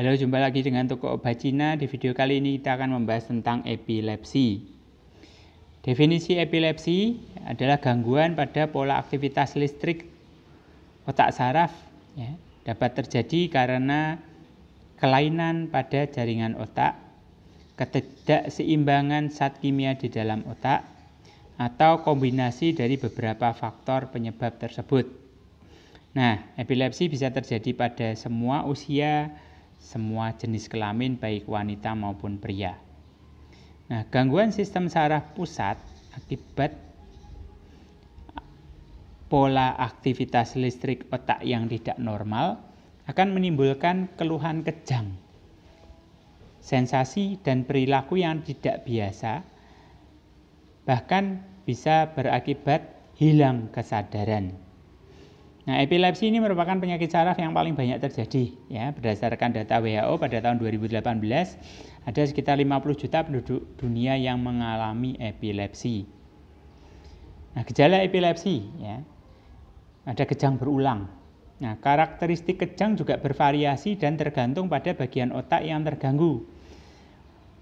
Halo, jumpa lagi dengan Toko Obat Cina. Di video kali ini kita akan membahas tentang epilepsi. Definisi epilepsi adalah gangguan pada pola aktivitas listrik otak saraf. Dapat terjadi karena kelainan pada jaringan otak, ketidakseimbangan zat kimia di dalam otak, atau kombinasi dari beberapa faktor penyebab tersebut. Nah, epilepsi bisa terjadi pada semua usia, semua jenis kelamin baik wanita maupun pria. Nah, gangguan sistem saraf pusat akibat pola aktivitas listrik otak yang tidak normal akan menimbulkan keluhan kejang, sensasi dan perilaku yang tidak biasa, bahkan bisa berakibat hilang kesadaran. Nah, epilepsi ini merupakan penyakit saraf yang paling banyak terjadi. Berdasarkan data WHO pada tahun 2018, ada sekitar 50 juta penduduk dunia yang mengalami epilepsi. Nah, gejala epilepsi, ada kejang berulang. Nah, karakteristik kejang juga bervariasi dan tergantung pada bagian otak yang terganggu.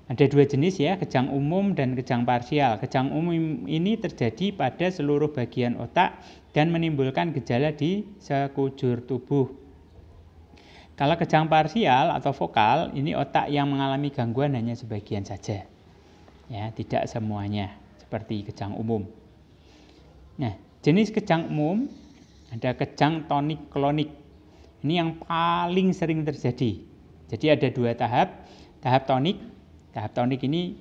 Ada dua jenis kejang umum dan kejang parsial. Kejang umum ini terjadi pada seluruh bagian otak dan menimbulkan gejala di sekujur tubuh. Kalau kejang parsial atau vokal, ini otak yang mengalami gangguan hanya sebagian saja. Tidak semuanya seperti kejang umum. Nah, jenis kejang umum ada kejang tonik-klonik. Ini yang paling sering terjadi. Jadi ada dua tahap. Tahap tonik ini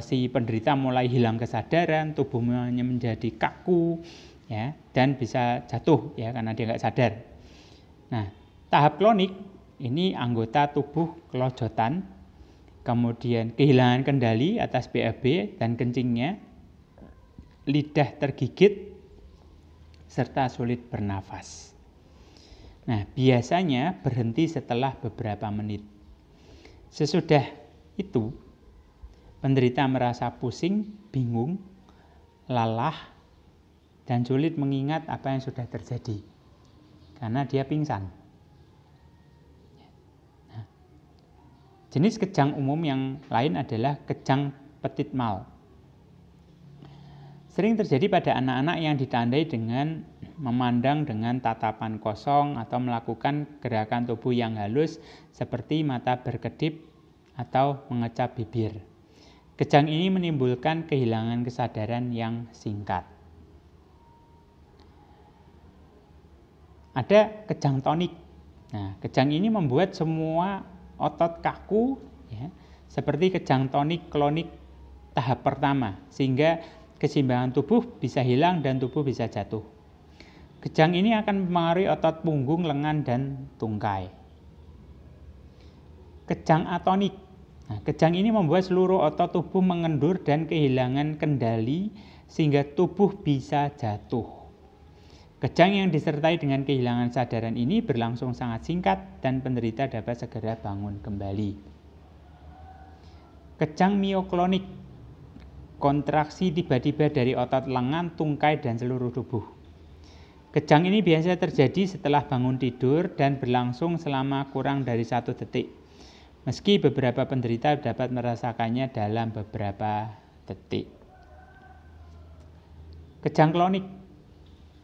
si penderita mulai hilang kesadaran, tubuhnya menjadi kaku, dan bisa jatuh karena dia nggak sadar. Nah, tahap klonik ini anggota tubuh kelojotan, kemudian kehilangan kendali atas BAB dan kencingnya, lidah tergigit, serta sulit bernafas. Nah, biasanya berhenti setelah beberapa menit. Sesudah itu, penderita merasa pusing, bingung, lelah, dan sulit mengingat apa yang sudah terjadi karena dia pingsan. Nah, jenis kejang umum yang lain adalah kejang petit mal. Sering terjadi pada anak-anak yang ditandai dengan memandang dengan tatapan kosong atau melakukan gerakan tubuh yang halus seperti mata berkedip atau mengecap bibir. Kejang ini menimbulkan kehilangan kesadaran yang singkat. Ada kejang tonik. Nah, kejang ini membuat semua otot kaku, seperti kejang tonik-klonik tahap pertama, sehingga keseimbangan tubuh bisa hilang dan tubuh bisa jatuh. Kejang ini akan mempengaruhi otot punggung, lengan, dan tungkai. Kejang atonik. Nah, kejang ini membuat seluruh otot tubuh mengendur dan kehilangan kendali sehingga tubuh bisa jatuh. Kejang yang disertai dengan kehilangan kesadaran ini berlangsung sangat singkat dan penderita dapat segera bangun kembali. Kejang mioklonik. Kontraksi tiba-tiba dari otot lengan, tungkai, dan seluruh tubuh. Kejang ini biasa terjadi setelah bangun tidur dan berlangsung selama kurang dari 1 detik. Meski beberapa penderita dapat merasakannya dalam beberapa detik. Kejang klonik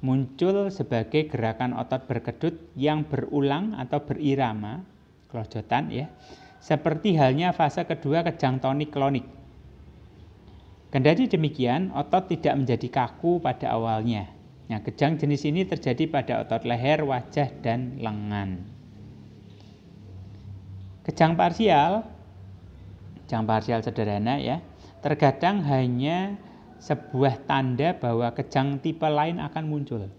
muncul sebagai gerakan otot berkedut yang berulang atau berirama, kelojotan seperti halnya fase kedua kejang tonik-klonik. Kendati demikian, otot tidak menjadi kaku pada awalnya. Nah, kejang jenis ini terjadi pada otot leher, wajah, dan lengan. Kejang parsial sederhana terkadang hanya sebuah tanda bahwa kejang tipe lain akan muncul.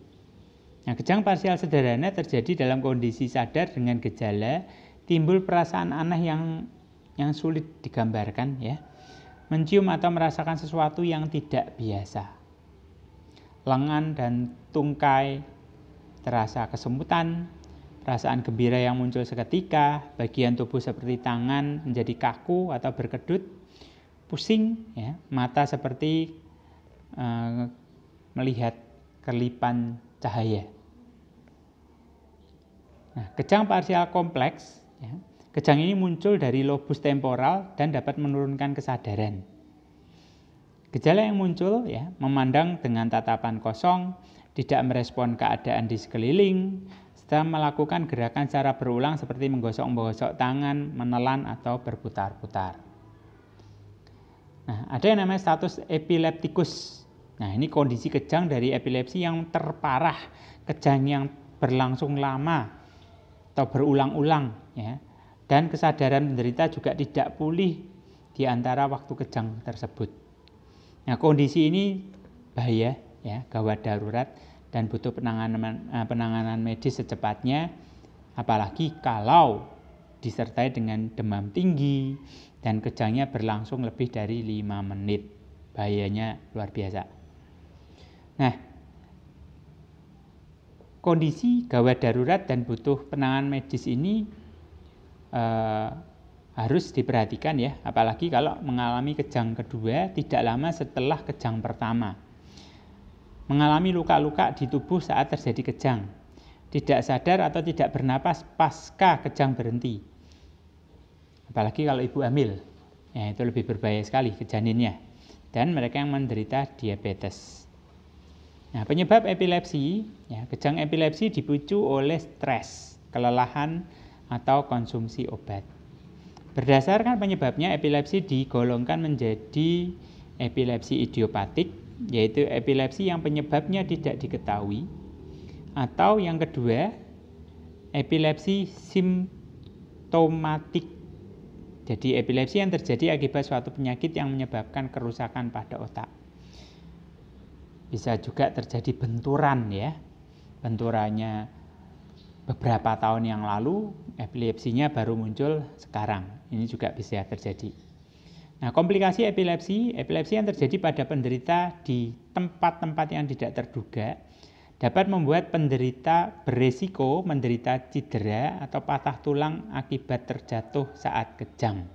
Nah, kejang parsial sederhana terjadi dalam kondisi sadar dengan gejala timbul perasaan aneh yang sulit digambarkan, mencium atau merasakan sesuatu yang tidak biasa. Lengan dan tungkai terasa kesemutan, perasaan gembira yang muncul seketika, bagian tubuh seperti tangan menjadi kaku atau berkedut, pusing, mata seperti melihat kelipan cahaya. Nah, kejang parsial kompleks Ya. Kejang ini muncul dari lobus temporal dan dapat menurunkan kesadaran. Gejala yang muncul ya, memandang dengan tatapan kosong, tidak merespon keadaan di sekeliling, serta melakukan gerakan secara berulang seperti menggosok-gosok tangan, menelan atau berputar-putar. Nah, ada yang namanya status epileptikus. Nah, ini kondisi kejang dari epilepsi yang terparah, kejang yang berlangsung lama atau berulang-ulang, ya. Dan kesadaran penderita juga tidak pulih di antara waktu kejang tersebut. Nah, kondisi ini bahaya, ya, gawat darurat dan butuh penanganan medis secepatnya, apalagi kalau disertai dengan demam tinggi dan kejangnya berlangsung lebih dari 5 menit. Bahayanya luar biasa. Nah, kondisi gawat darurat dan butuh penanganan medis ini harus diperhatikan ya, apalagi kalau mengalami kejang kedua tidak lama setelah kejang pertama. Mengalami luka-luka di tubuh saat terjadi kejang, tidak sadar atau tidak bernapas pasca kejang berhenti. Apalagi kalau ibu hamil, ya itu lebih berbahaya sekali ke janinnya. Dan mereka yang menderita diabetes. Nah, penyebab epilepsi, ya, kejang epilepsi dipicu oleh stres, kelelahan, atau konsumsi obat. Berdasarkan penyebabnya, epilepsi digolongkan menjadi epilepsi idiopatik, yaitu epilepsi yang penyebabnya tidak diketahui, atau yang kedua, epilepsi simptomatik. Jadi epilepsi yang terjadi akibat suatu penyakit yang menyebabkan kerusakan pada otak. Bisa juga terjadi benturan ya. Benturannya beberapa tahun yang lalu, epilepsinya baru muncul sekarang. Ini juga bisa terjadi. Nah, komplikasi epilepsi yang terjadi pada penderita di tempat-tempat yang tidak terduga dapat membuat penderita beresiko menderita cedera atau patah tulang akibat terjatuh saat kejang.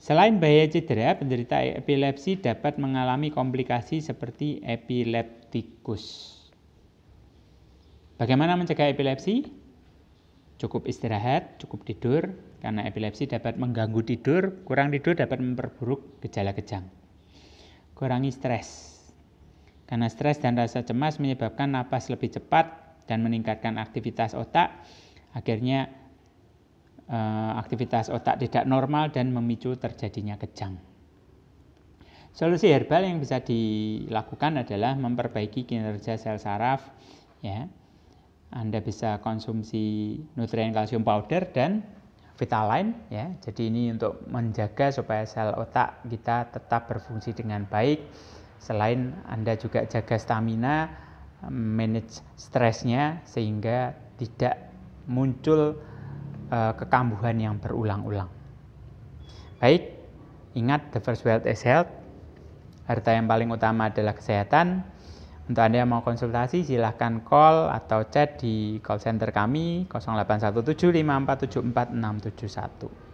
Selain bahaya cedera, penderita epilepsi dapat mengalami komplikasi seperti epileptikus. Bagaimana mencegah epilepsi? Cukup istirahat, cukup tidur, karena epilepsi dapat mengganggu tidur, kurang tidur dapat memperburuk gejala kejang. Kurangi stres, karena stres dan rasa cemas menyebabkan napas lebih cepat dan meningkatkan aktivitas otak, akhirnya aktivitas otak tidak normal dan memicu terjadinya kejang. Solusi herbal yang bisa dilakukan adalah memperbaiki kinerja sel saraf. Ya, Anda bisa konsumsi nutrien kalsium powder dan Vitaline. Ya, jadi ini untuk menjaga supaya sel otak kita tetap berfungsi dengan baik. Selain Anda juga jaga stamina, manage stresnya sehingga tidak muncul kekambuhan yang berulang-ulang. Baik, ingat the first wealth is health. Harta yang paling utama adalah kesehatan. Untuk Anda yang mau konsultasi silahkan call atau chat di call center kami 081754744671.